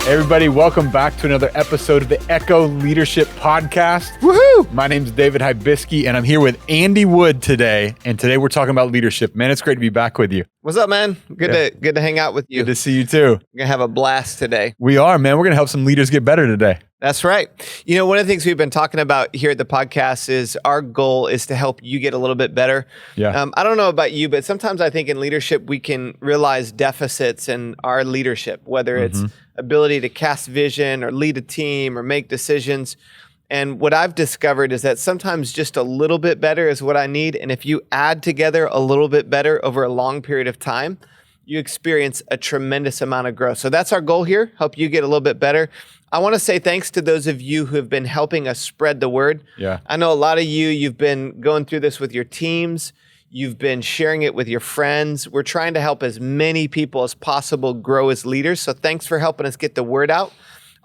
Hey everybody, welcome back to another episode of the Echo Leadership Podcast. Woohoo! My name is David Hibisky, and I'm here with Andy Wood today. And today we're talking about leadership. Man, it's great to be back with you. What's up, man? Good to hang out with you. Good to see you too. We're gonna have a blast today. We are, man. We're going to help some leaders get better today. That's right. You know, one of the things we've been talking about here at the podcast is our goal is to help you get a little bit better. Yeah. I don't know about you, but sometimes I think in leadership, we can realize deficits in our leadership, whether it's ability to cast vision or lead a team or make decisions. And what I've discovered is that sometimes just a little bit better is what I need. And if you add together a little bit better over a long period of time, you experience a tremendous amount of growth. So that's our goal here, help you get a little bit better. I want to say thanks to those of you who have been helping us spread the word. Yeah. I know a lot of you've been going through this with your teams. You've been sharing it with your friends. We're trying to help as many people as possible grow as leaders. So thanks for helping us get the word out.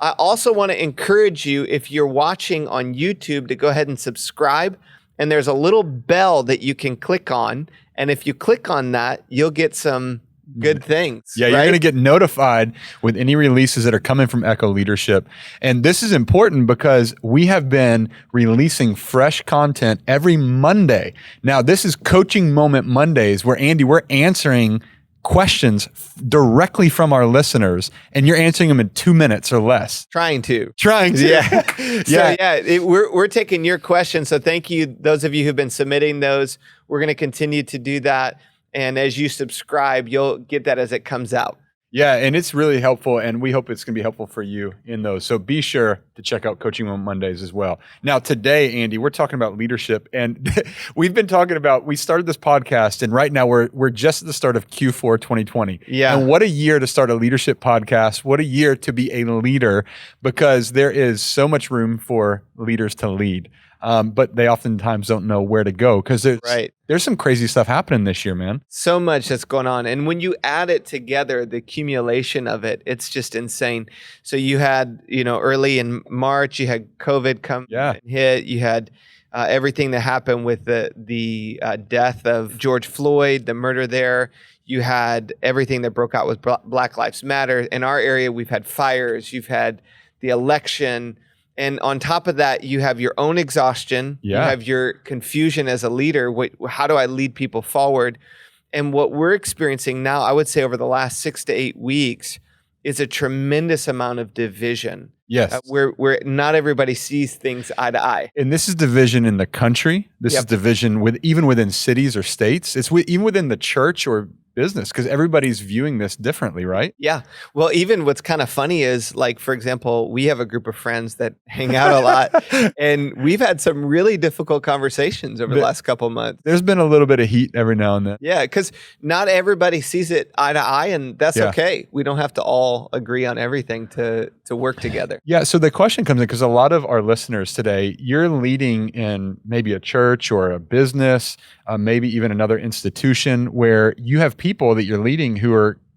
I also want to encourage you, if you're watching on YouTube, to go ahead and subscribe. And there's a little bell that you can click on. And if you click on that, you'll get some good things. Yeah, you're right? going to get notified with any releases that are coming from Echo Leadership. And this is important because we have been releasing fresh content every Monday. Now, this is Coaching Moment Mondays where, Andy, we're answering questions directly from our listeners, and you're answering them in 2 minutes or less. Trying to. Yeah. We're taking your questions. So thank you, those of you who've been submitting those. We're going to continue to do that. And as you subscribe, you'll get that as it comes out. Yeah, and it's really helpful, and we hope it's going to be helpful for you in those. So be sure to check out Coaching Moment Mondays as well. Now, today, Andy, we're talking about leadership, and we've been talking about, we started this podcast, and right now we're just at the start of Q4 2020. Yeah. And what a year to start a leadership podcast. What a year to be a leader, because there is so much room for leaders to lead. But they oftentimes don't know where to go because there's some crazy stuff happening this year, man. So much that's going on. And when you add it together, the accumulation of it, it's just insane. So you had, early in March, you had COVID come and hit. You had everything that happened with the death of George Floyd, the murder there. You had everything that broke out with Black Lives Matter. In our area, we've had fires. You've had the election. And on top of that, you have your own exhaustion. Yeah. You have your confusion as a leader. How do I lead people forward? And what we're experiencing now, I would say over the last 6 to 8 weeks, is a tremendous amount of division. Yes. Where not everybody sees things eye to eye. And this is division in the country. This is division even within cities or states. It's even within the church or business, because everybody's viewing this differently, right? Yeah. Well, even what's kind of funny is, like, for example, we have a group of friends that hang out a lot, and we've had some really difficult conversations over the last couple of months. There's been a little bit of heat every now and then. Yeah, because not everybody sees it eye to eye, and that's okay. We don't have to all agree on everything to work together. Yeah. So the question comes in, because a lot of our listeners today, you're leading in maybe a church or a business, maybe even another institution where you have people that you're leading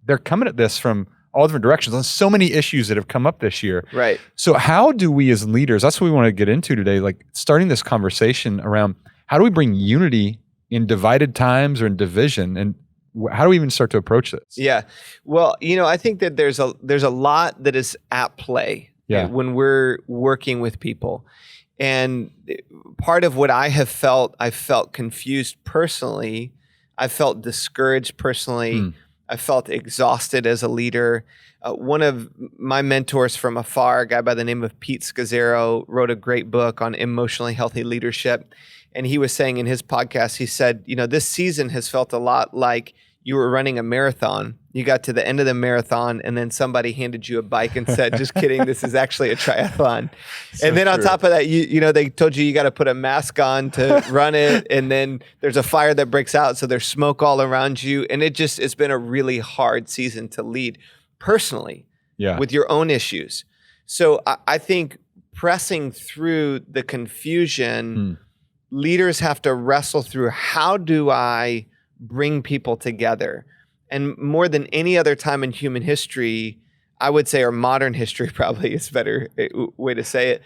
they're coming at this from all different directions on so many issues that have come up this year. Right. So how do we as leaders, that's what we want to get into today, like starting this conversation around how do we bring unity in divided times or in division, and how do we even start to approach this? Yeah. Well, I think that there's a lot that is at play when we're working with people. And part of what I felt confused personally. I felt discouraged personally. I felt exhausted as a leader. One of my mentors from afar, a guy by the name of Pete Scazzaro, wrote a great book on emotionally healthy leadership. And he was saying in his podcast, he said, this season has felt a lot like you were running a marathon. You got to the end of the marathon, and then somebody handed you a bike and said, just kidding, this is actually a triathlon. So and then on top of that, they told you got to put a mask on to run it. And then there's a fire that breaks out. So there's smoke all around you. And it's been a really hard season to lead personally with your own issues. So I think pressing through the confusion, leaders have to wrestle through, how do I bring people together? And more than any other time in human history, I would say, or modern history probably is a better way to say it,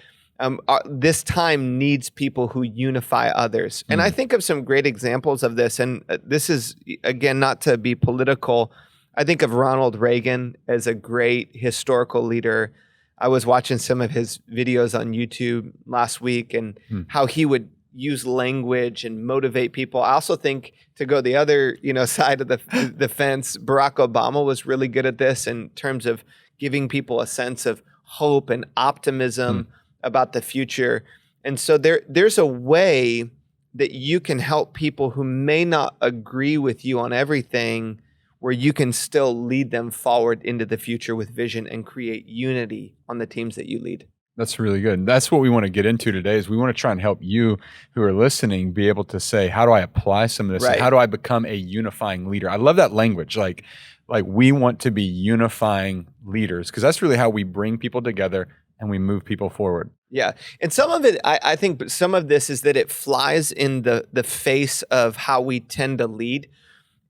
this time needs people who unify others. And I think of some great examples of this. And this is, again, not to be political. I think of Ronald Reagan as a great historical leader. I was watching some of his videos on YouTube last week and how he would use language and motivate people. I also think, to go the other, side of the fence, Barack Obama was really good at this in terms of giving people a sense of hope and optimism about the future. And so there's a way that you can help people who may not agree with you on everything, where you can still lead them forward into the future with vision and create unity on the teams that you lead. That's really good. That's what we want to get into today, is we want to try and help you who are listening be able to say, how do I apply some of this? Right. And how do I become a unifying leader? I love that language. Like we want to be unifying leaders, because that's really how we bring people together and we move people forward. Yeah. And some of it, I think some of this is that it flies in the face of how we tend to lead.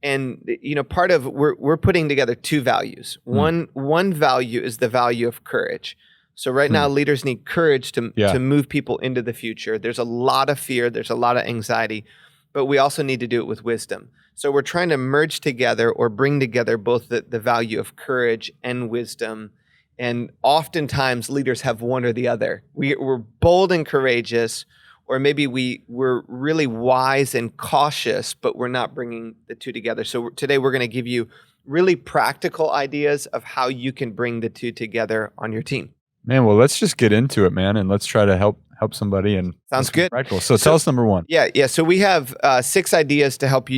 And, part of, we're putting together two values. One value is the value of courage. So right now, leaders need courage to move people into the future. There's a lot of fear. There's a lot of anxiety, but we also need to do it with wisdom. So we're trying to merge together or bring together both the value of courage and wisdom. And oftentimes leaders have one or the other. We're bold and courageous, or maybe we're really wise and cautious, but we're not bringing the two together. So today we're going to give you really practical ideas of how you can bring the two together on your team. Man, well, let's just get into it, man, and let's try to help somebody. And sounds good. Practical. So tell us number one. Yeah. So we have 6 ideas to help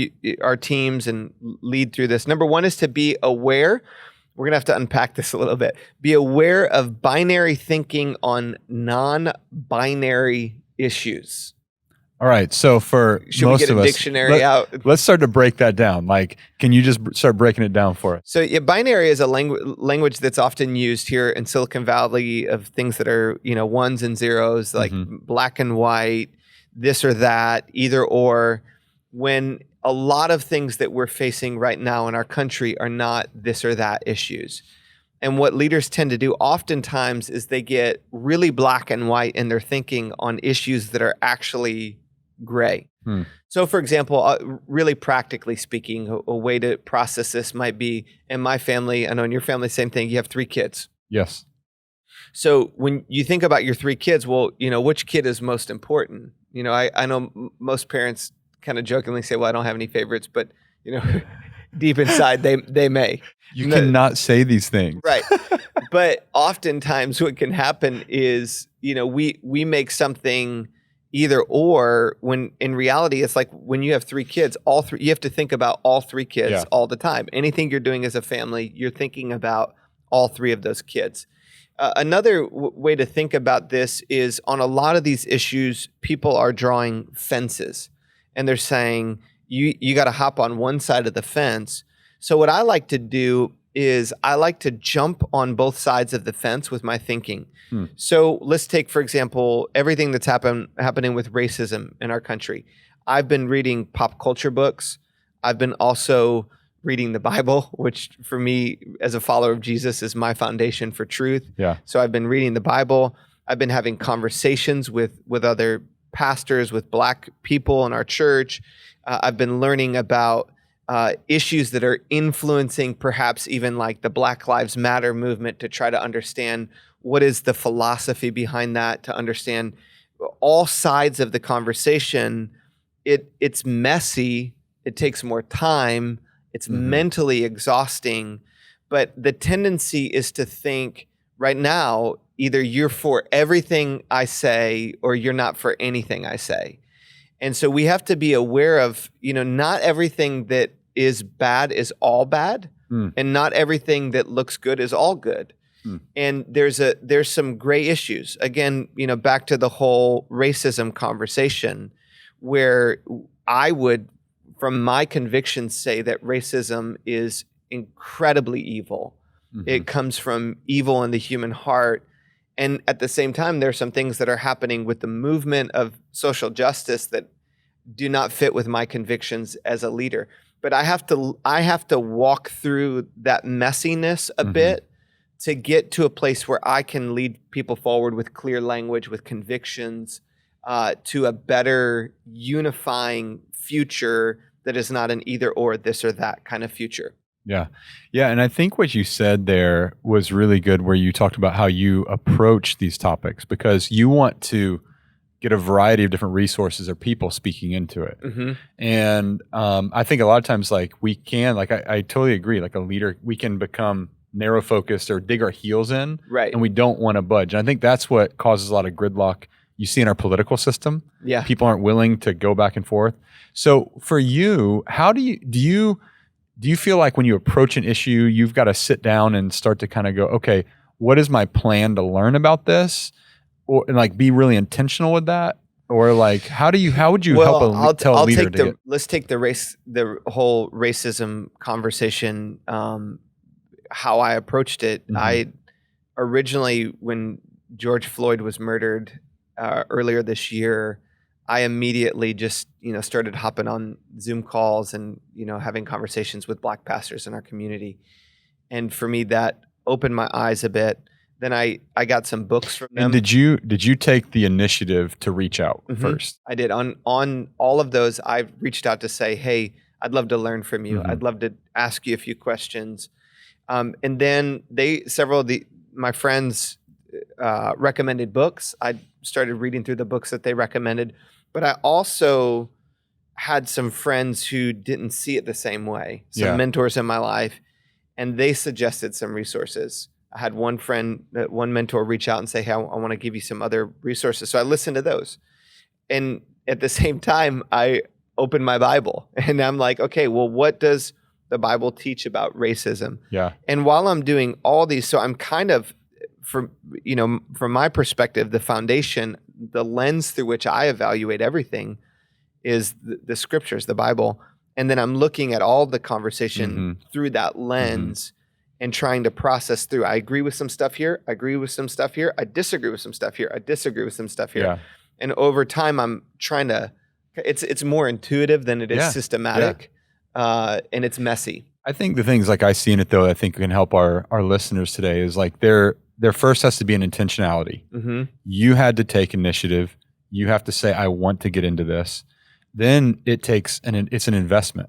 our teams and lead through this. Number 1 is to be aware. We're going to have to unpack this a little bit. Be aware of binary thinking on non-binary issues. All right. So for Should most we get of a us, dictionary out? Let's start to break that down. Like, can you just start breaking it down for us? So binary is a language that's often used here in Silicon Valley, of things that are, ones and zeros, like black and white, this or that, either or, when a lot of things that we're facing right now in our country are not this or that issues. And what leaders tend to do oftentimes is they get really black and white in their thinking on issues that are actually gray. So for example, really practically speaking, a way to process this might be, in my family, I know in your family, same thing, you have 3 kids. Yes. So when you think about your 3 kids, well, which kid is most important? I know most parents kind of jokingly say, well, I don't have any favorites, but deep inside they may. You cannot say these things. Right. But oftentimes what can happen is, we make something either or, when in reality, it's like when you have 3 kids, you have to think about all 3 kids all the time. Anything you're doing as a family, you're thinking about all 3 of those kids. Another way to think about this is, on a lot of these issues, people are drawing fences, and they're saying, you got to hop on one side of the fence. So what I like to do is I like to jump on both sides of the fence with my thinking. So let's take, for example, everything that's happening with racism in our country. I've been reading pop culture books. I've been also reading the Bible, which for me as a follower of Jesus is my foundation for truth. Yeah. So I've been reading the Bible. I've been having conversations with other pastors, with Black people in our church. I've been learning about issues that are influencing perhaps even like the Black Lives Matter movement, to try to understand what is the philosophy behind that, to understand all sides of the conversation. It's messy. It takes more time. It's mentally exhausting. But the tendency is to think right now, either you're for everything I say or you're not for anything I say. And so we have to be aware of, not everything that is bad is all bad, and not everything that looks good is all good. And there's some gray issues. Again, back to the whole racism conversation, where I would, from my convictions, say that racism is incredibly evil. It comes from evil in the human heart. And at the same time, there are some things that are happening with the movement of social justice that do not fit with my convictions as a leader. But I have to walk through that messiness a bit to get to a place where I can lead people forward with clear language, with convictions, to a better unifying future that is not an either or, this or that kind of future. Yeah. Yeah. And I think what you said there was really good, where you talked about how you approach these topics, because you want to get a variety of different resources or people speaking into it. Mm-hmm. And I think a lot of times, like, we can, like, I totally agree, like a leader, we can become narrow focused or dig our heels in, Right. and we don't want to budge. And I think that's what causes a lot of gridlock you see in our political system. Yeah. People aren't willing to go back and forth. So for you, how do you feel like when you approach an issue, you've got to sit down and start to kind of go, okay, what is my plan to learn about this? Or, and like, be really intentional with that? Or like, how would you help tell a leader to get? Let's take the whole racism conversation, how I approached it. Mhm. I originally, when George Floyd was murdered earlier this year, I immediately just, started hopping on Zoom calls and, having conversations with Black pastors in our community. And for me, that opened my eyes a bit. Then I got some books from them. And did you take the initiative to reach out first? I did. On all of those, I reached out to say, hey, I'd love to learn from you. I'd love to ask you a few questions. And then several of my friends recommended books. I started reading through the books that they recommended. But I also had some friends who didn't see it the same way, some mentors in my life, and they suggested some resources. I had one mentor reach out and say, hey, I want to give you some other resources. So I listened to those. And at the same time, I opened my Bible and I'm like, okay, well, what does the Bible teach about racism? Yeah. And while I'm doing all these, so I'm kind of, from my perspective, the foundation, the lens through which I evaluate everything is the scriptures, the Bible. And then I'm looking at all the conversation through that lens and trying to process through. I agree with some stuff here. I agree with some stuff here. I disagree with some stuff here. I disagree with some stuff here. Yeah. And over time, I'm trying to, it's more intuitive than it is systematic. And it's messy. I think the things like I see in it, though, I think can help our listeners today is like there first has to be an intentionality. You had to take initiative. You have to say, I want to get into this. Then it takes it's an investment.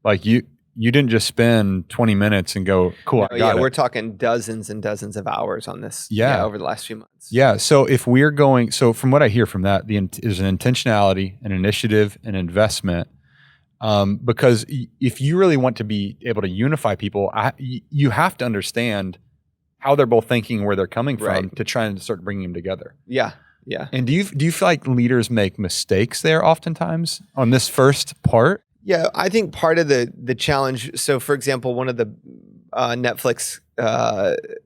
Like you didn't just spend 20 minutes and go, cool, I got it. We're talking dozens and dozens of hours on this over the last few months. Yeah. So from what I hear from that, there's an intentionality, an initiative, an investment. Because if you really want to be able to unify people, you have to understand how they're both thinking, where they're coming from, to try and start bringing them together. Yeah. Yeah. And do you feel like leaders make mistakes there oftentimes on this first part? Yeah, I think part of the challenge. So, for example, one of the Netflix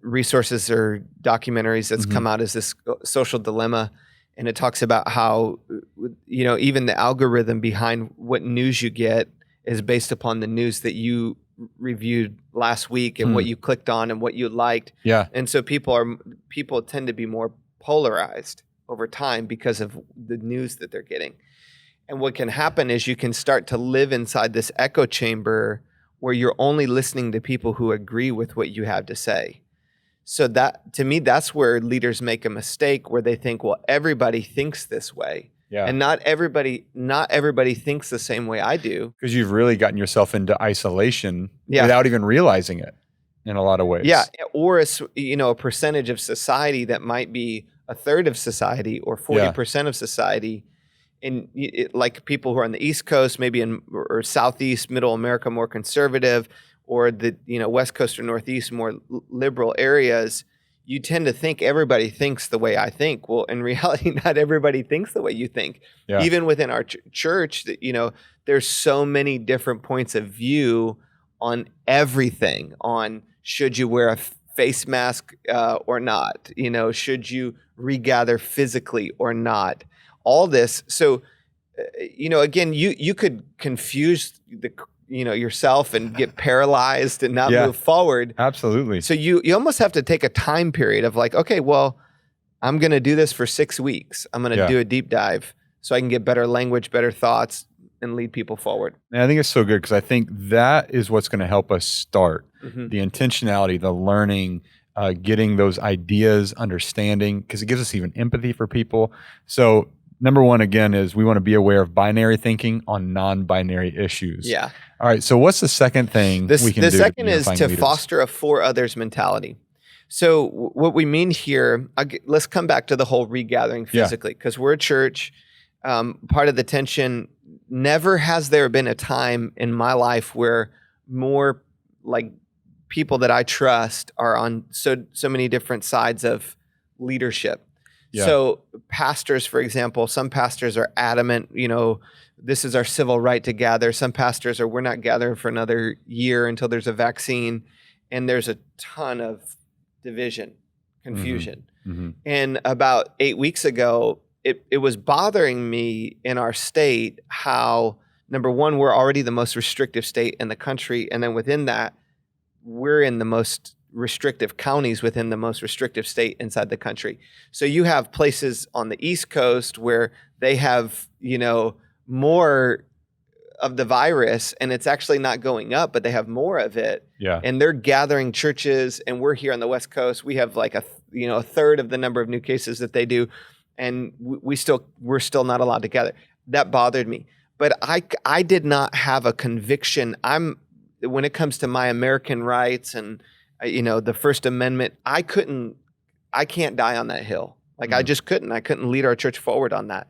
resources or documentaries that's come out is this Social Dilemma, and it talks about how even the algorithm behind what news you get is based upon the news that you reviewed last week and what you clicked on and what you liked. Yeah, and so people tend to be more polarized over time because of the news that they're getting. And what can happen is you can start to live inside this echo chamber where you're only listening to people who agree with what you have to say. So that, to me, that's where leaders make a mistake, where they think, well, everybody thinks this way. Yeah. And not everybody thinks the same way I do. Because you've really gotten yourself into isolation without even realizing it in a lot of ways. Yeah. Or a percentage of society that might be a third of society or 40% of society. And like people who are on the East Coast, maybe or Southeast, Middle America, more conservative, or the West Coast or Northeast, more liberal areas, you tend to think everybody thinks the way I think. Well, in reality, not everybody thinks the way you think. Yeah. Even within our church, there's so many different points of view on everything. On should you wear a face mask or not? Should you regather physically or not? All this. So, again, you could confuse yourself and get paralyzed and not move forward. Absolutely. So you almost have to take a time period of like, okay, well, I'm going to do this for 6 weeks. I'm going to do a deep dive so I can get better language, better thoughts, and lead people forward. And I think it's so good because I think that is what's going to help us start the intentionality, the learning, getting those ideas, understanding, because it gives us even empathy for people. So number one, again, is we want to be aware of binary thinking on non-binary issues. Yeah. All right. So what's the second thing we can do? The second is to leaders? foster a for others mentality. So what we mean here, let's come back to the whole regathering physically, because we're a church. Part of the tension, never has there been a time in my life where more like people that I trust are on so many different sides of leadership. Yeah. So pastors, for example, some pastors are adamant, this is our civil right to gather. Some pastors are, we're not gathering for another year until there's a vaccine. And there's a ton of division, confusion. Mm-hmm. And about 8 weeks ago, it was bothering me in our state how, number one, we're already the most restrictive state in the country. And then within that, we're in the most restrictive counties within the most restrictive state inside the country. So you have places on the East Coast where they have, more of the virus, and it's actually not going up, but they have more of it. Yeah. And they're gathering churches, and we're here on the West Coast. We have like a third of the number of new cases that they do. And we're still not allowed to gather. That bothered me. But I did not have a conviction. When it comes to my American rights and the First Amendment, I can't die on that hill. Like I just couldn't. I couldn't lead our church forward on that.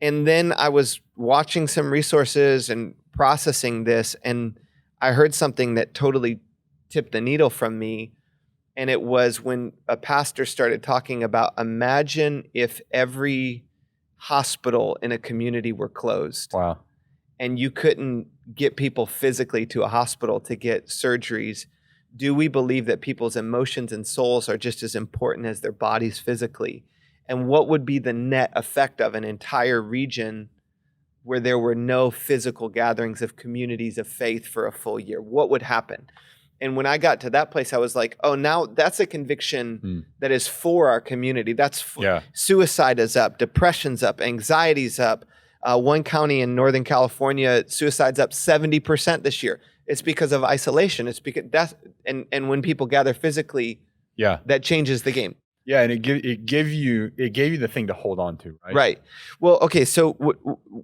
And then I was watching some resources and processing this, and I heard something that totally tipped the needle from me. And it was when a pastor started talking about, imagine if every hospital in a community were closed. Wow. And you couldn't get people physically to a hospital to get surgeries. Do we believe that people's emotions and souls are just as important as their bodies physically? And what would be the net effect of an entire region where there were no physical gatherings of communities of faith for a full year? What would happen? And when I got to that place, I was like, oh, now that's a conviction that is for our community. Suicide is up, depression's up, anxiety's up. One county in Northern California, suicide's up 70% this year. It's because of isolation. It's because and when people gather physically, that changes the game. Yeah, and it gave you the thing to hold on to, right? Right. Well, okay. So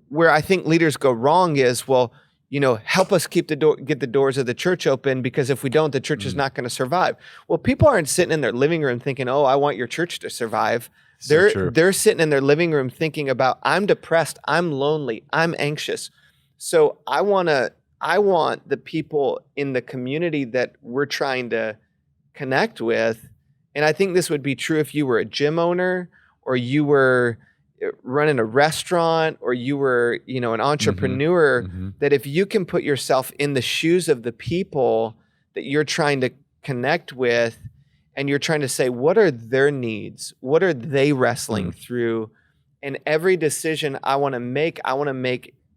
where I think leaders go wrong is, help us get the doors of the church open, because if we don't, the church is not going to survive. Well, people aren't sitting in their living room thinking, "Oh, I want your church to survive." They're sitting in their living room thinking about, "I'm depressed, I'm lonely, I'm anxious." So I want the people in the community that we're trying to connect with. And I think this would be true if you were a gym owner, or you were running a restaurant, or you were, an entrepreneur, that if you can put yourself in the shoes of the people that you're trying to connect with, and you're trying to say, what are their needs? What are they wrestling through? And every decision I want to make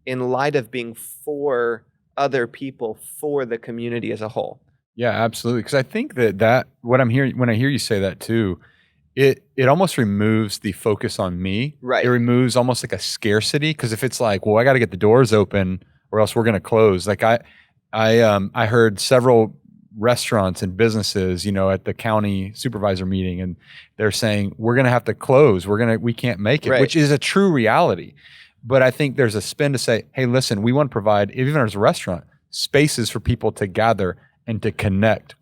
in light of being for other people, for the community as a whole. Yeah, absolutely. Because I think that what I'm hearing when I hear you say that too, it almost removes the focus on me. Right. It removes almost like a scarcity. Because if it's like, well, I got to get the doors open, or else we're going to close. Like I heard several restaurants and businesses, at the county supervisor meeting, and they're saying we're going to have to close. We can't make it, which is a true reality. But I think there's a spin to say, hey, listen, we want to provide, even as a restaurant, spaces for people to gather and to connect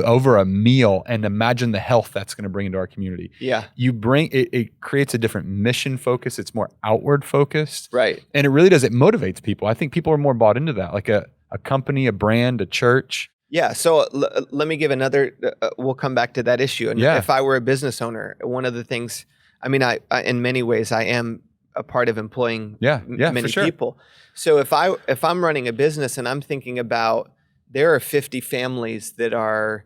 over a meal, and imagine the health that's going to bring into our community. Yeah. It creates a different mission focus. It's more outward focused. Right. And it really does. It motivates people. I think people are more bought into that, like a company, a brand, a church. Yeah. So let me give another, we'll come back to that issue. And if I were a business owner, one of the things, I in many ways, I am a part of employing many people. So if I'm running a business and I'm thinking about, there are 50 families that are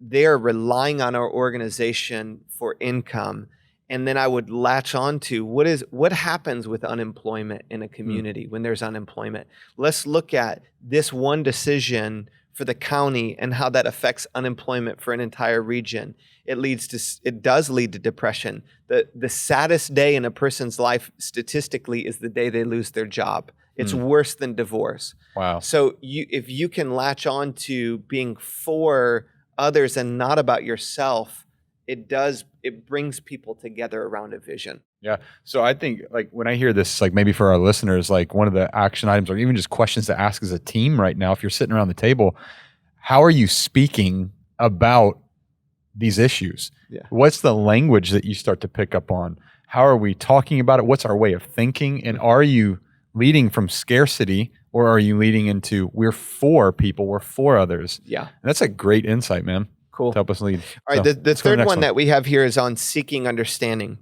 relying on our organization for income. And then I would latch on to what happens with unemployment in a community when there's unemployment. Let's look at this one decision for the county and how that affects unemployment for an entire region. It does lead to depression. The saddest day in a person's life statistically is the day they lose their job. It's worse than divorce. Wow. So if you can latch on to being for others and not about yourself, it brings people together around a vision. Yeah. So I think like when I hear this, like maybe for our listeners, like one of the action items or even just questions to ask as a team right now, if you're sitting around the table, how are you speaking about these issues? Yeah. What's the language that you start to pick up on? How are we talking about it? What's our way of thinking? And are you leading from scarcity or are you leading into we're for people, we're for others? Yeah. And that's a great insight, man. Cool. To help us lead. All right. The third one that we have here is on seeking understanding.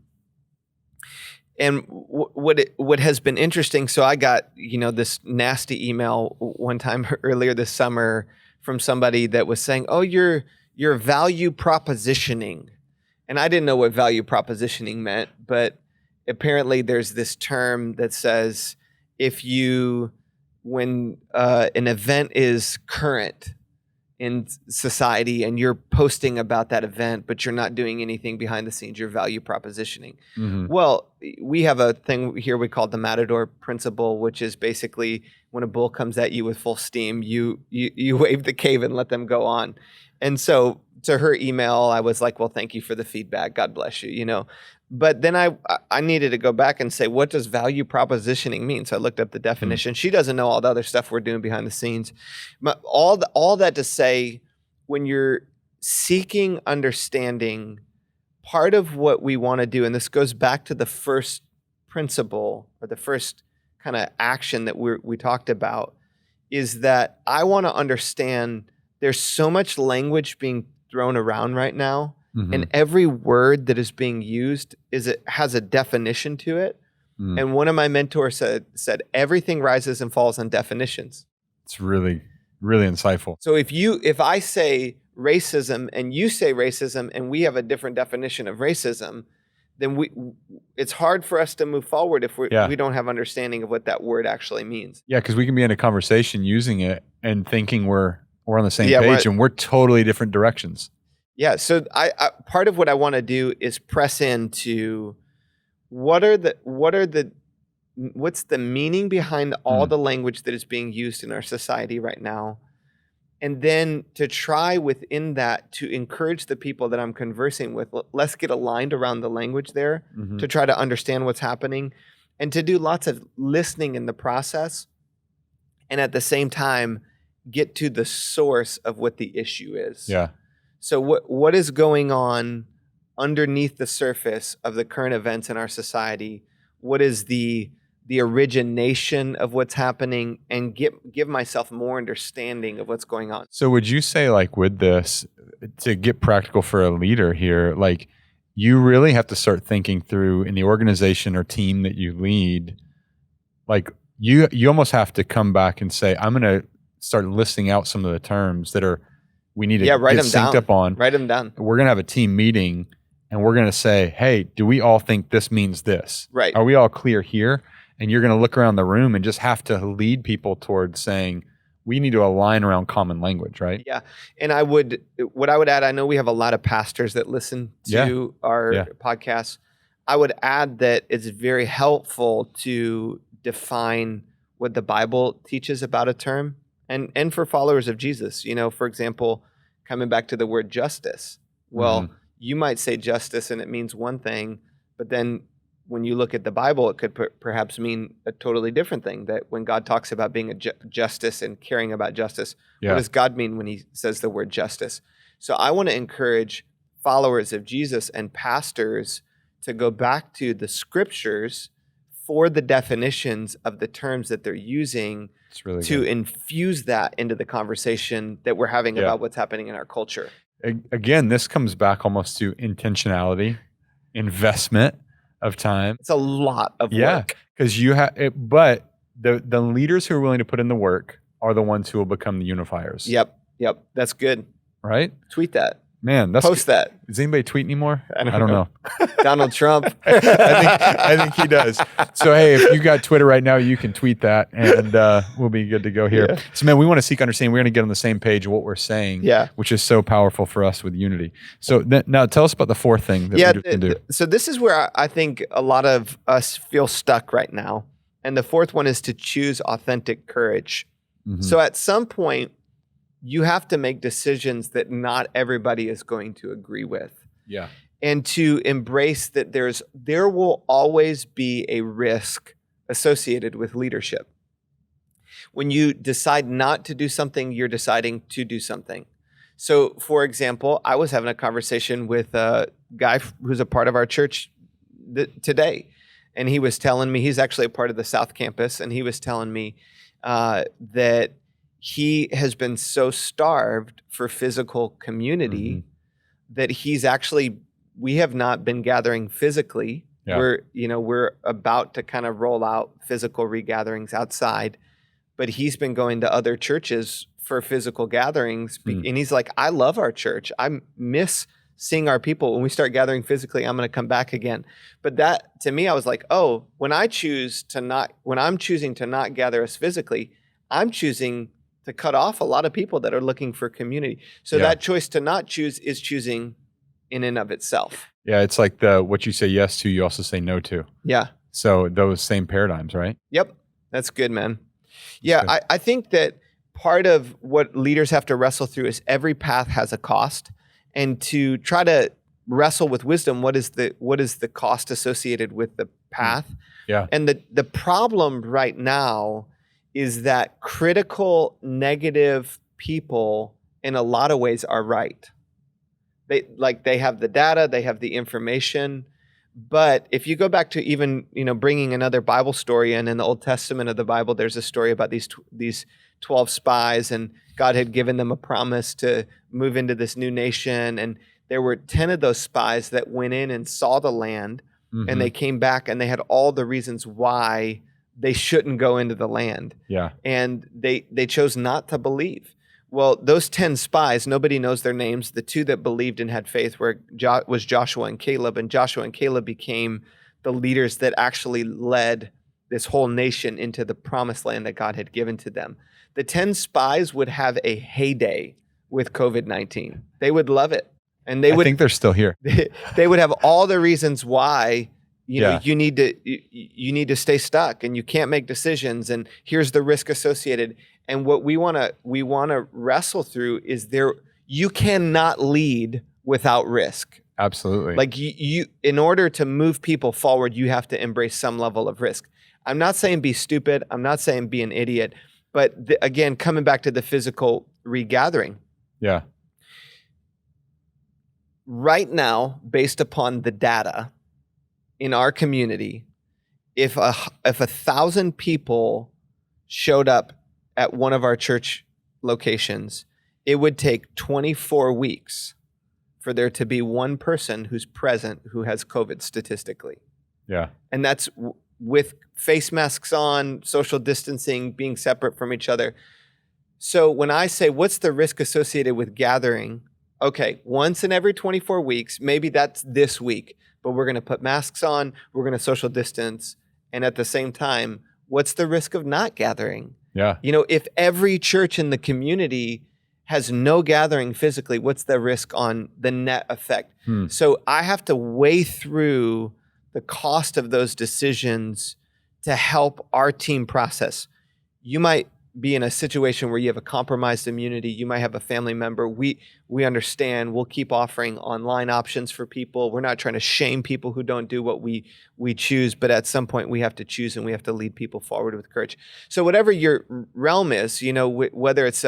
And what has been interesting, so I got, this nasty email one time earlier this summer from somebody that was saying, oh, you're value propositioning. And I didn't know what value propositioning meant, but apparently there's this term that says when an event is current in society and you're posting about that event, but you're not doing anything behind the scenes, you're value propositioning. Mm-hmm. Well, we have a thing here we call the Matador principle, which is basically when a bull comes at you with full steam, you wave the cave and let them go on. And so to her email, I was like, well, thank you for the feedback. God bless you, But then I needed to go back and say, what does value propositioning mean? So I looked up the definition. She doesn't know all the other stuff we're doing behind the scenes. But all that to say, when you're seeking understanding, part of what we want to do, and this goes back to the first principle or the first kind of action that we talked about, is that I want to understand there's so much language being thrown around right now. Mm-hmm. And every word that is being used has a definition to it. Mm. And one of my mentors said everything rises and falls on definitions. It's really, really insightful. So if I say racism and you say racism and we have a different definition of racism, then it's hard for us to move forward if we don't have understanding of what that word actually means. Yeah, because we can be in a conversation using it and thinking we're on the same page and we're totally different directions. Yeah, so I part of what I want to do is press into what's the meaning behind all the language that is being used in our society right now, and then to try within that to encourage the people that I'm conversing with. Let's get aligned around the language there to try to understand what's happening, and to do lots of listening in the process, and at the same time get to the source of what the issue is. Yeah. So what is going on underneath the surface of the current events in our society? What is the origination of what's happening, and give myself more understanding of what's going on? So would you say, like, with this, to get practical for a leader here, like you really have to start thinking through in the organization or team that you lead, like you almost have to come back and say, I'm going to start listing out some of the terms that we need to get synced up on. Write them down. We're going to have a team meeting and we're going to say, hey, do we all think this means this? Right. Are we all clear here? And you're going to look around the room and just have to lead people towards saying, we need to align around common language, right? Yeah. And what I would add, I know we have a lot of pastors that listen to our podcasts. I would add that it's very helpful to define what the Bible teaches about a term. And for followers of Jesus, for example, coming back to the word justice. Well, you might say justice and it means one thing, but then when you look at the Bible, it could perhaps mean a totally different thing. That when God talks about being a justice and caring about justice, what does God mean when he says the word justice? So I want to encourage followers of Jesus and pastors to go back to the scriptures for the definitions of the terms that they're using really to good. Infuse that into the conversation that we're having about what's happening in our culture. Again, this comes back almost to intentionality, investment of time. It's a lot of work. Yeah, because you have, but the leaders who are willing to put in the work are the ones who will become the unifiers. Yep. That's good. Right? Tweet that. Man, that's post that. Does anybody tweet anymore? I don't know. Donald Trump. I think he does. So hey, if you got Twitter right now, you can tweet that, and we'll be good to go here. Yeah. So man, we want to seek understanding. We're going to get on the same page of what we're saying, which is so powerful for us with unity. So now tell us about the fourth thing that we can do. So this is where I think a lot of us feel stuck right now. And the fourth one is to choose authentic courage. Mm-hmm. So at some point, you have to make decisions that not everybody is going to agree with. Yeah. and to embrace that there will always be a risk associated with leadership. When you decide not to do something, you're deciding to do something. So, for example, I was having a conversation with a guy who's a part of our church today, and he was telling me, he's actually a part of the South Campus, and he was telling me that he has been so starved for physical community that we have not been gathering physically. Yeah. We're about to kind of roll out physical regatherings outside, but he's been going to other churches for physical gatherings. And he's like, I love our church. I miss seeing our people. When we start gathering physically, I'm going to come back again. But that, to me, I was like, oh, when I'm choosing to not gather us physically, I'm choosing to cut off a lot of people that are looking for community. So that choice to not choose is choosing in and of itself. Yeah, it's like what you say yes to, you also say no to. Yeah. So those same paradigms, right? Yep. That's good, man. Yeah, I think that part of what leaders have to wrestle through is every path has a cost, and to try to wrestle with wisdom, what is the cost associated with the path? Yeah. And the problem right now is that critical, negative people in a lot of ways are right. They have the data, they have the information. But if you go back to even, bringing another Bible story in the Old Testament of the Bible, there's a story about these 12 spies, and God had given them a promise to move into this new nation. And there were 10 of those spies that went in and saw the land, and they came back and they had all the reasons why they shouldn't go into the land. Yeah. And they chose not to believe. Well, those 10 spies, nobody knows their names. The 2 that believed and had faith was Joshua and Caleb. And Joshua and Caleb became the leaders that actually led this whole nation into the promised land that God had given to them. The 10 spies would have a heyday with COVID-19. They would love it. And I think they're still here. They would have all the reasons why you need to stay stuck, and you can't make decisions, and here's the risk associated. And what we want to wrestle through is you cannot lead without risk. Absolutely. Like you in order to move people forward, you have to embrace some level of risk. I'm not saying be stupid. I'm not saying be an idiot. But again, coming back to the physical regathering. Yeah. Right now, based upon the data in our community, if 1,000 people showed up at one of our church locations, it would take 24 weeks for there to be one person who's present who has COVID statistically. Yeah. And that's with face masks on, social distancing, being separate from each other. So when I say, what's the risk associated with gathering? Okay, once in every 24 weeks, maybe that's this week, but we're going to put masks on, we're going to social distance. And at the same time, what's the risk of not gathering? Yeah. If every church in the community has no gathering physically, what's the risk on the net effect? So I have to weigh through the cost of those decisions to help our team process. You might be in a situation where you have a compromised immunity. You might have a family member. We understand. We'll keep offering online options for people. We're not trying to shame people who don't do what we choose, but at some point we have to choose, and we have to lead people forward with courage. So whatever your realm is, whether it's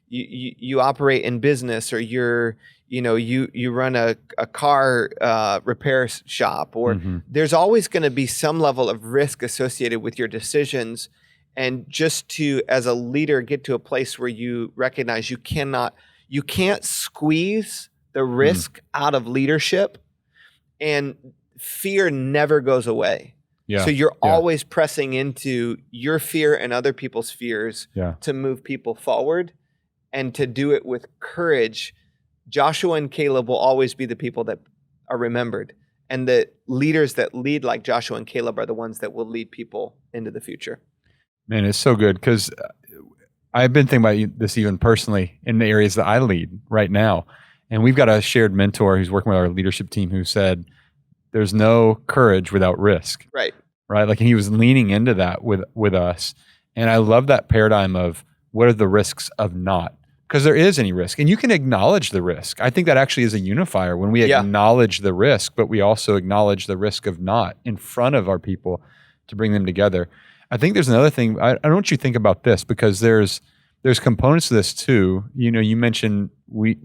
you operate in business, or you run a car repair shop, or there's always going to be some level of risk associated with your decisions. And just to, as a leader, get to a place where you recognize you can't squeeze the risk out of leadership, and fear never goes away. Yeah. So you're always pressing into your fear and other people's fears to move people forward, and to do it with courage. Joshua and Caleb will always be the people that are remembered, and the leaders that lead like Joshua and Caleb are the ones that will lead people into the future. Man, it's so good, because I've been thinking about this even personally in the areas that I lead right now. And we've got a shared mentor who's working with our leadership team who said, there's no courage without risk. Right. Right. Like, and he was leaning into that with us. And I love that paradigm of what are the risks of not because there is any risk. And you can acknowledge the risk. I think that actually is a unifier when we acknowledge the risk, but we also acknowledge the risk of not in front of our people to bring them together. I think there's another thing. I don't want you to think about this, because there's components to this too. You mentioned we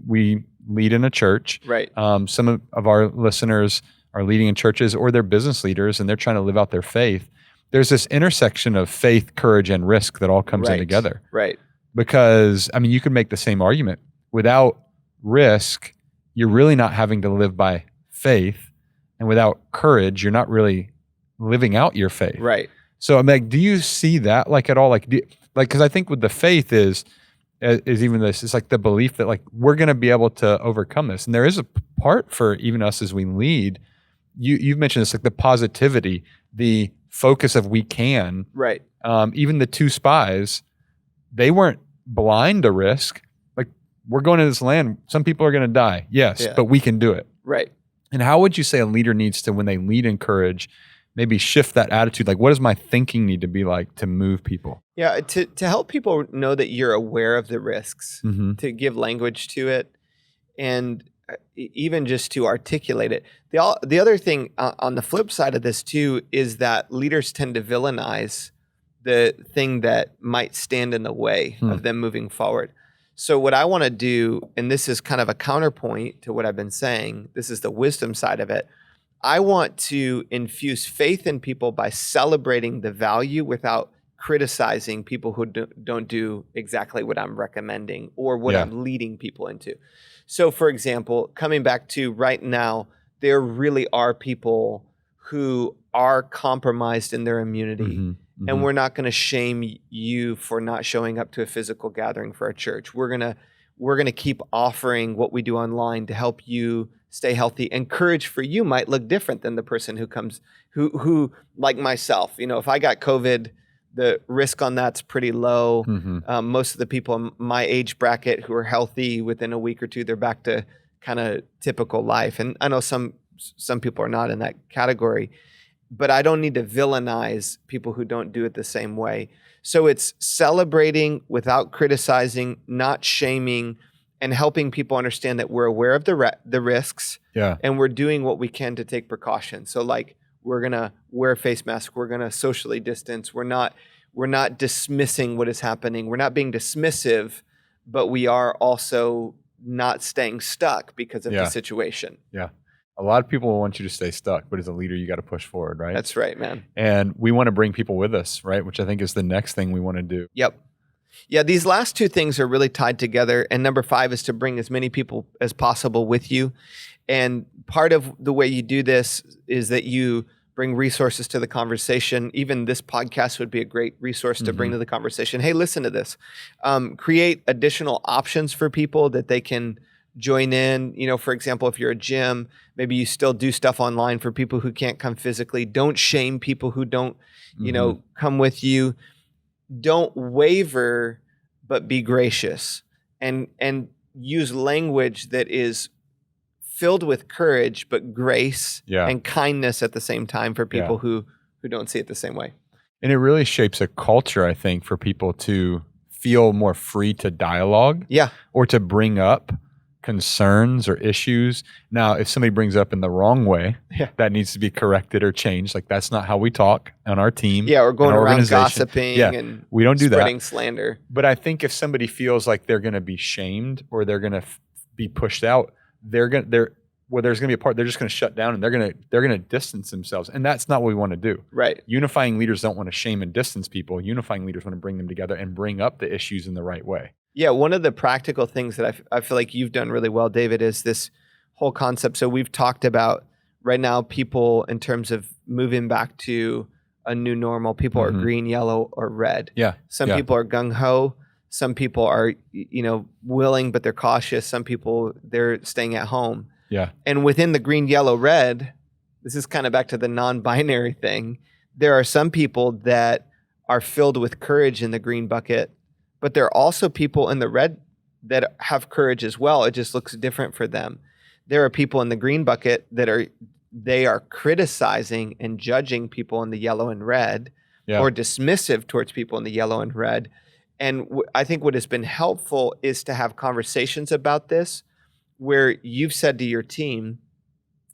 lead in a church. Right. Some of our listeners are leading in churches, or they're business leaders and they're trying to live out their faith. There's this intersection of faith, courage, and risk that all comes in together. Right. Because, you could make the same argument. Without risk, you're really not having to live by faith. And without courage, you're not really living out your faith. Right. So I'm like, do you see that at all? Because I think with the faith is even this, it's like the belief that we're going to be able to overcome this. And there is a part for even us as we lead. You've mentioned this, the positivity, the focus of we can. Right. Even the two spies, they weren't blind to risk. We're going to this land. Some people are going to die. Yes, but we can do it. Right. And how would you say a leader needs to, when they lead in courage, maybe shift that attitude? What does my thinking need to be like to move people? Yeah, to help people know that you're aware of the risks, to give language to it, and even just to articulate it. The other thing on the flip side of this too is that leaders tend to villainize the thing that might stand in the way of them moving forward. So what I want to do, and this is kind of a counterpoint to what I've been saying, this is the wisdom side of it. I want to infuse faith in people by celebrating the value without criticizing people who don't do exactly what I'm recommending or what I'm leading people into. So for example, coming back to right now, there really are people who are compromised in their immunity. And we're not going to shame you for not showing up to a physical gathering for our church. We're going to keep offering what we do online to help you stay healthy. And courage for you might look different than the person who comes, who like myself, if I got COVID, the risk on that's pretty low. Most of the people in my age bracket who are healthy, within a week or two, they're back to kind of typical life. And I know some people are not in that category. But I don't need to villainize people who don't do it the same way. So it's celebrating without criticizing, not shaming, and helping people understand that we're aware of the risks, and we're doing what we can to take precautions. So we're gonna wear face masks, we're gonna socially distance, we're not dismissing what is happening, we're not being dismissive, but we are also not staying stuck because of the situation. Yeah. A lot of people want you to stay stuck, but as a leader, you got to push forward, right? That's right, man. And we want to bring people with us, right? Which I think is the next thing we want to do. Yep. Yeah, these last two things are really tied together. And number 5 is to bring as many people as possible with you. And part of the way you do this is that you bring resources to the conversation. Even this podcast would be a great resource to bring to the conversation. Hey, listen to this. Create additional options for people that they can join in. For example, if you're a gym, maybe you still do stuff online for people who can't come physically. Don't shame people who don't, come with you. Don't waver, but be gracious and use language that is filled with courage, but grace and kindness at the same time for people who don't see it the same way. And it really shapes a culture, I think, for people to feel more free to dialogue or to bring up concerns or issues. Now, if somebody brings up in the wrong way, that needs to be corrected or changed. That's not how we talk on our team. Yeah, we're going around gossiping and we don't do spreading that. Slander. But I think if somebody feels like they're going to be shamed or they're going to be pushed out, there's going to be a part, they're just going to shut down and they're going to distance themselves. And that's not what we want to do. Right. Unifying leaders don't want to shame and distance people. Unifying leaders want to bring them together and bring up the issues in the right way. Yeah, one of the practical things that I feel like you've done really well, David, is this whole concept. So we've talked about right now people in terms of moving back to a new normal. People are green, yellow, or red. Yeah. Some people are gung-ho. Some people are, willing, but they're cautious. Some people, they're staying at home. Yeah. And within the green, yellow, red, this is kind of back to the non-binary thing. There are some people that are filled with courage in the green bucket, but there are also people in the red that have courage as well. It just looks different for them. There are people in the green bucket that are criticizing and judging people in the yellow and red, or dismissive towards people in the yellow and red. And I think what has been helpful is to have conversations about this where you've said to your team,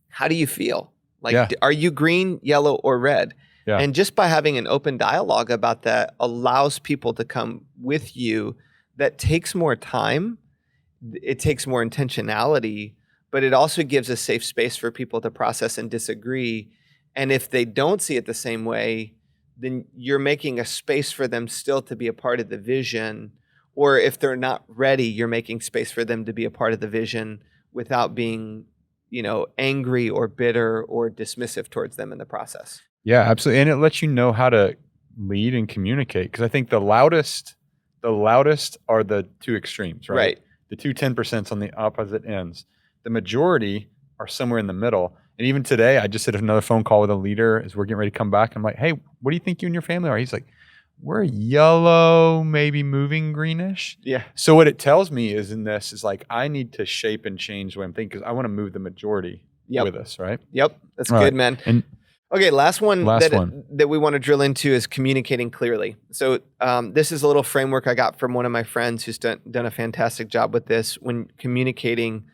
how do you feel? Like, are you green, yellow, or red? Yeah. And just by having an open dialogue about that allows people to come with you. That takes more time. It takes more intentionality, but it also gives a safe space for people to process and disagree. And if they don't see it the same way, then you're making a space for them still to be a part of the vision. Or if they're not ready, you're making space for them to be a part of the vision without being, angry or bitter or dismissive towards them in the process. Yeah, absolutely. And it lets you know how to lead and communicate. Because I think the loudest are the two extremes, right? Right. The two 10% on the opposite ends. The majority are somewhere in the middle. And even today, I just had another phone call with a leader as we're getting ready to come back. I'm like, hey, what do you think you and your family are? He's like, we're yellow, maybe moving greenish. Yeah. So what it tells me is like, I need to shape and change the way I'm thinking because I want to move the majority with us, right? Yep. That's all good, right. Man. And okay, last one that we want to drill into is communicating clearly. So this is a little framework I got from one of my friends who's done a fantastic job with this. When communicating,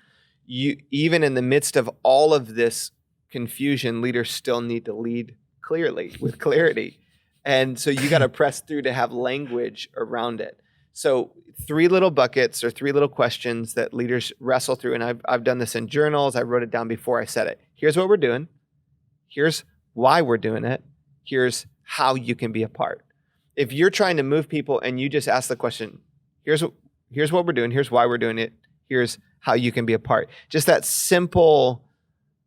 even in the midst of all of this confusion, leaders still need to lead clearly with clarity. And so you got to press through to have language around it. So 3 little buckets or 3 little questions that leaders wrestle through. And I've done this in journals. I wrote it down before I said it. Here's what we're doing. Here's why we're doing it. Here's how you can be a part. If you're trying to move people and you just ask the question, here's what we're doing. Here's why we're doing it. Here's how you can be a part. Just that simple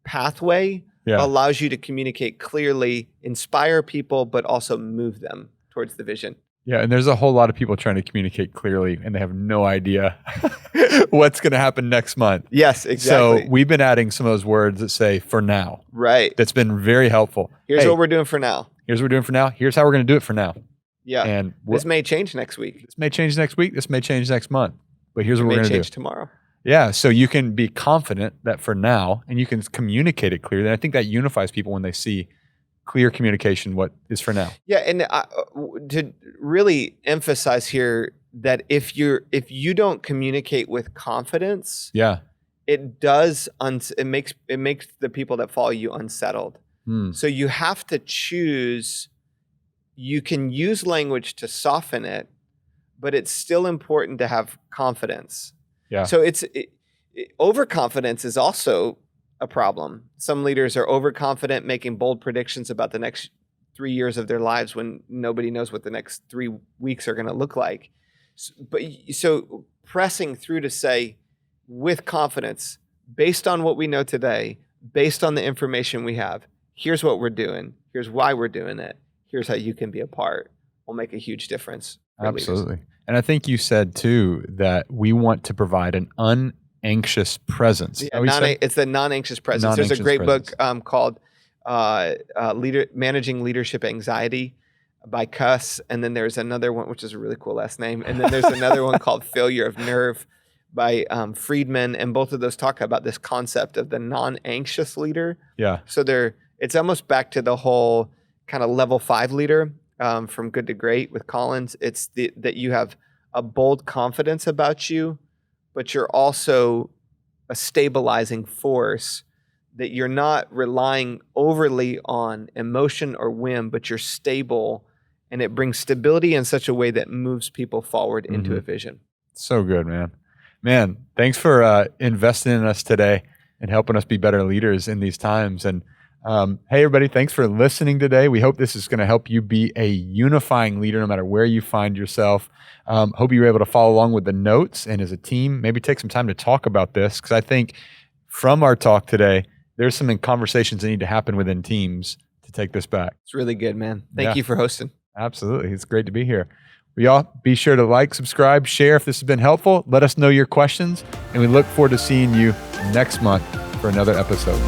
pathway allows you to communicate clearly, inspire people, but also move them towards the vision. Yeah, and there's a whole lot of people trying to communicate clearly, and they have no idea what's going to happen next month. Yes, exactly. So we've been adding some of those words that say "for now." Right. That's been very helpful. Here's what we're doing for now. Here's what we're doing for now. Here's how we're going to do it for now. Yeah. And this may change next week. This may change next week. This may change next month. But here's what we're going to do. It may change tomorrow. Yeah, so you can be confident that for now, and you can communicate it clearly. And I think that unifies people when they see clear communication, what is for now. Yeah, and to really emphasize here that if you don't communicate with confidence, it makes the people that follow you unsettled. So you have to choose. You can use language to soften it, but it's still important to have confidence. Yeah. So overconfidence is also a problem. Some leaders are overconfident, making bold predictions about the next 3 years of their lives when nobody knows what the next 3 weeks are going to look like. So pressing through to say, with confidence, based on what we know today, based on the information we have, here's what we're doing. Here's why we're doing it. Here's how you can be a part. Will make a huge difference. Absolutely. Leaders. And I think you said too that we want to provide an unanxious presence. Yeah, it's the Nonanxious presence. There's a great book called Managing Leadership Anxiety by Cuss. And then there's another one, which is a really cool last name. And then there's another one called Failure of Nerve by Friedman. And both of those talk about this concept of the non-anxious leader. Yeah. So it's almost back to the whole kind of level 5 leader. From good to great with Collins, it's that you have a bold confidence about you, but you're also a stabilizing force, that you're not relying overly on emotion or whim, but you're stable, and it brings stability in such a way that moves people forward into a vision. So good, man. Man, thanks for investing in us today and helping us be better leaders in these times. And hey, everybody, thanks for listening today. We hope this is going to help you be a unifying leader no matter where you find yourself. Hope you were able to follow along with the notes, and as a team, maybe take some time to talk about this, because I think from our talk today, there's some conversations that need to happen within teams to take this back. It's really good, man. Thank you for hosting. Absolutely. It's great to be here. We all be sure to like, subscribe, share if this has been helpful. Let us know your questions, and we look forward to seeing you next month for another episode.